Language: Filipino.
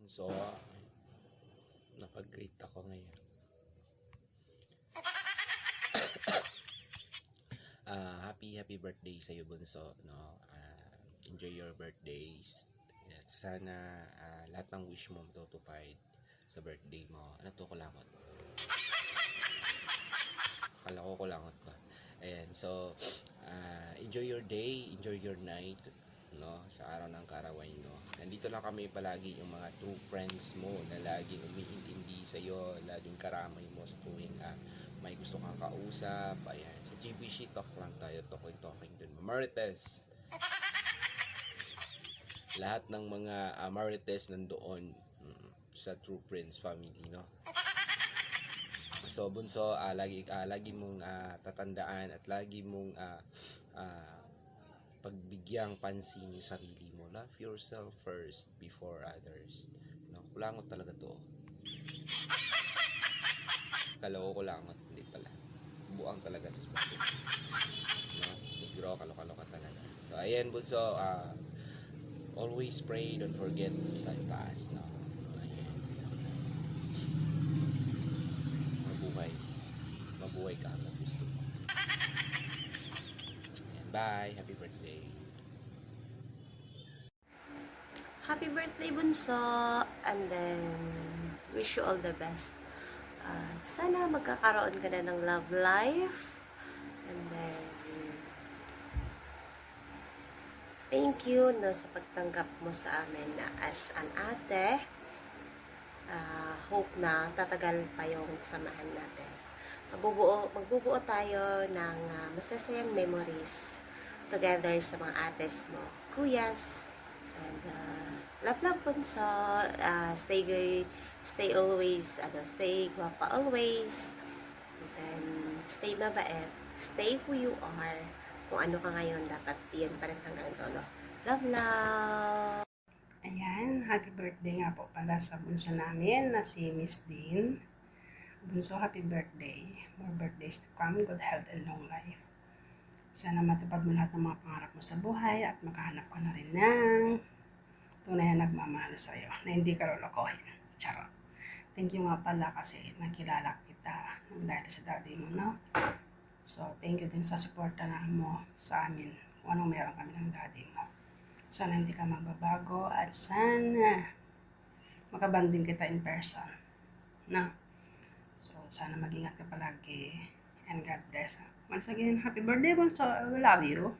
So, napag-greet ako ngayon. Happy birthday sa iyo, Bunso, no? Enjoy your birthdays. At sana lahat ng wish mo matutupad sa birthday mo. Ano to, kulangot? Akala ko kulangot pa. Ayan, so enjoy your day, enjoy your night, no, sa araw ng kaarawan mo. Nandito lang kami palagi, yung mga true friends mo na laging umiintindi sa iyo, laging karamay mo sa tuwing may gusto kang kausap. Ayan, sa GBC talk lang tayo, talking dun. Marites, lahat ng mga Marites nandoon sa True Friends family, no. So Bunso, lagi mong tatandaan at lagi mong pagbigyang pansin yung sarili mo. Love yourself first before others. No, kulangot talaga to. Kala ko kulangot, hindi pala. Buang talaga to. No, nagro kalo-kalo ka talaga. So ayan, Bunso, always pray, don't forget sa taas, no. Ayan. Mabuhay ka hanggang gusto mo. Ayan, bye, happy birthday. Happy birthday, Bunso! And then, wish you all the best. Sana magkakaroon ka na ng love life. And then, thank you no, sa pagtanggap mo sa amin na as an ate. Hope na tatagal pa yung samahan natin. Magbubuo tayo ng masasayang memories together sa mga ates mo, kuyas, and love Bunso. Stay always, stay guwapa always, and then stay mabait, stay who you are. Kung ano ka ngayon, dapat yan pa rin hanggang dulo. Love. Ayan, happy birthday nga po pala sa bunso namin na si Miss Dean. Bunso, happy birthday. More birthdays to come, good health and long life. Sana matupad mo lahat ng mga pangarap mo sa buhay at makahanap ka na rin ng tunay na nagmamahal sa'yo na hindi ka lolokohin. Charot. Thank you nga pala kasi nakilala kita ng dahil sa daddy mo, no? So, thank you din sa suporta na mo sa amin kung anong meron kami ng daddy mo. Sana hindi ka magbabago at sana makabanding kita in person, no? So, sana mag-ingat ka palagi and God bless. Once again, happy birthday, Bunso. I love you.